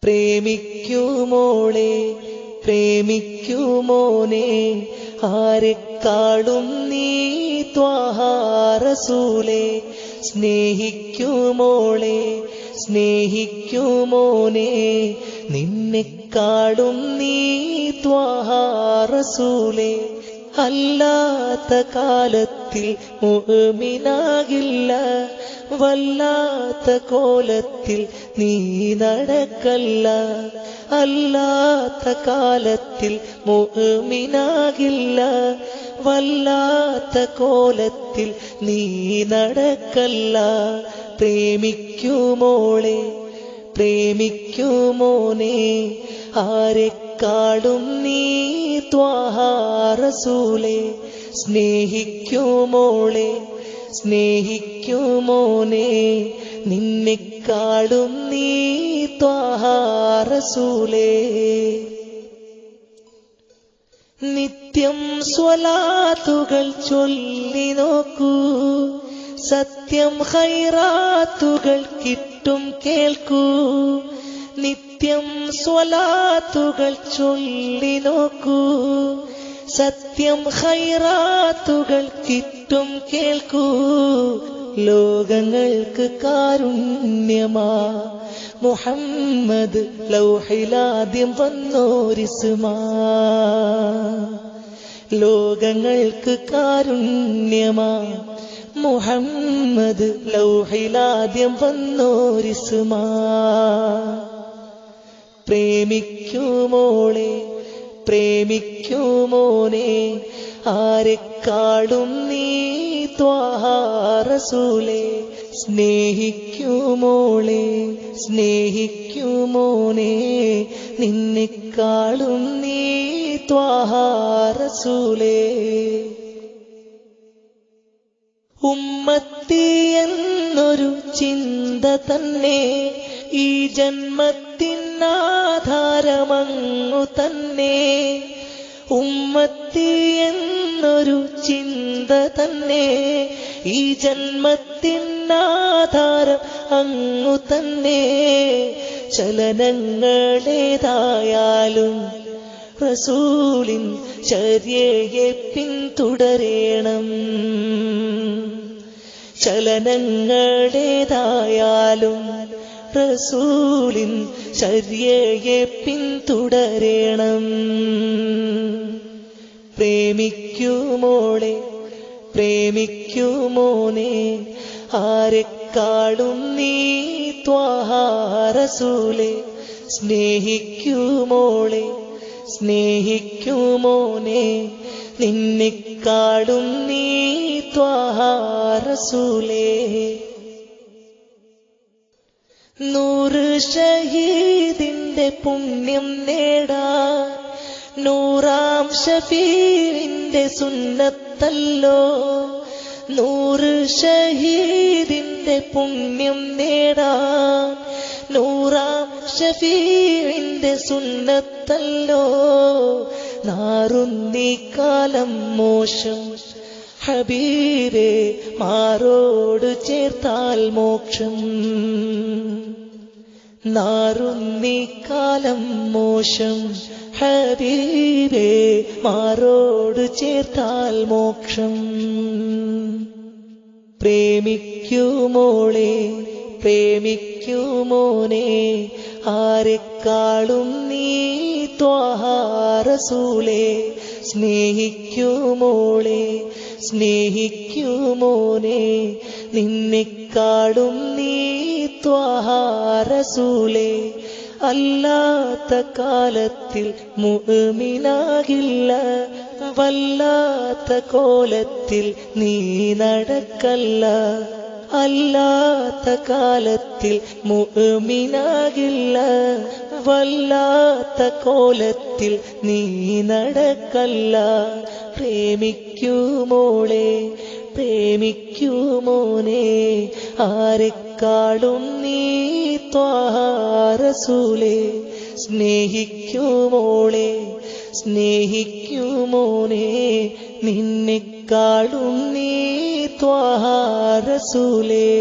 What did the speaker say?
പ്രേമിക്കുമോളെ പ്രേമിക്കുമോനെ ആരെക്കാളും നീ ത്വാഹ റസൂലേ. സ്നേഹിക്കുമോളെ സ്നേഹിക്കുമോനെ നിന്നെക്കാളും നീ ത്വാഹ റസൂലേ. അല്ലാത്ത കാലത്തിൽ മുഅ്മിനാകില്ല, വല്ലാത്ത കോലത്തിൽ നീ നടക്കല്ല. അല്ലാത്ത കാലത്തിൽ മുഅ്മിനാകില്ല, വല്ലാത്ത കോലത്തിൽ നീ നടക്കല്ല. പ്രേമിക്കുമോളെ പ്രേമിക്കുമോനെ ആരെക്കാളും നീ ത്വാഹ റസൂലേ. സ്നേഹിക്കുമോളെ സ്നേഹിക്കുമോനെ നിന്നെക്കാളും നീ ത്വാഹ റസൂലേ. നിത്യം സ്വലാത്തുകൾ ചൊല്ലി നോക്കൂ, സത്യം ഖൈറാത്തുകൾ കിട്ടും കേൾക്കൂ. നിത്യം സ്വലാത്തുകൾ ചൊല്ലി നോക്കൂ, സത്യം ഖൈറാത്തുകൾ കിട്ടും കേൾക്കൂ. ലോകങ്ങൾക്ക് കാരുണ്യമാ മുഹമ്മദ് ലൗഹിലാദ്യം വന്നോരിസ്മാ. ലോകങ്ങൾക്ക് കാരുണ്യമാ മുഹമ്മദ് ലൗഹിലാദ്യം വന്നോരിസ്മാ. പ്രേമിക്കുമോളെ പ്രേമിക്കുമോനെ ആരെക്കാളും നീ ത്വാഹ റസൂലേ. സ്നേഹിക്കുമോളെ സ്നേഹിക്കുമോനെ നിന്നെക്കാളും നീ ത്വാഹ റസൂലേ. ഉമ്മത്തി എന്നൊരു ചിന്ത തന്നെ ഈ ജന്മത്തിനാധാരമങ്ങു തന്നെ. ഉമ്മത്തി എന്നൊരു ചിന്ത തന്നെ ഈ ജന്മത്തിനാധാരം അങ്ങു തന്നെ. ചലനങ്ങളേതായാലും റസൂലിൻ ചര്യയെ പിന്തുടരേണം. ചലനങ്ങളേതായാലും റസൂലിൻ ചര്യയെ പിന്തുടരേണം. പ്രേമിക്കുമോളെ പ്രേമിക്കുമോനെ ആരെക്കാളും നീ ത്വാഹ റസൂലേ. സ്നേഹിക്കുമോളെ സ്നേഹിക്കുമോനെ നിന്നെക്കാളും നീ ത്വാഹ റസൂലേ. 100 ഷഹീദിന്റെ പുണ്യം നേടാൻ 100-ാം ഷഫീഇന്റെ സുന്നത്തല്ലോ. 100 ഷഹീദിന്റെ പുണ്യം നേടാൻ 100-ാം ഷഫീഇന്റെ സുന്നത്തല്ലോ. നാറുന്നീ കാലം മോശം ഹബീബേ മാറോട് ചേർത്താൽ മോക്ഷം. നാറുന്നീ കാലം മോശം ഹബീബേ മാറോട് ചേർത്താൽ മോക്ഷം. പ്രേമിക്കുമോളെ പ്രേമിക്കുമോനെ ആരെക്കാളും നീ ത്വാഹ റസൂലേ. സ്നേഹിക്കുമോളെ സ്നേഹിക്കുമോനെ നിന്നെക്കാളും നീ ത്വാഹ റസൂലേ. അല്ലാത്ത കാലത്തിൽ മുഅ്മിനാകില്ല, വല്ലാത്ത കോലത്തിൽ നീ നടക്കല്ല. അല്ലാത്ത കാലത്തിൽ മുഅ്മിനാകില്ല, വല്ലാത്ത കോലത്തിൽ നീ നടക്കല്ല. പ്രേമിക്കുമോളെ പ്രേമിക്കുമോനെ ആരെക്കാളും നീ ത്വാഹ റസൂലേ. സ്നേഹിക്കുമോളെ സ്നേഹിക്കുമോനെ നിന്നെക്കാളും നീ ത്വാഹ റസൂലേ.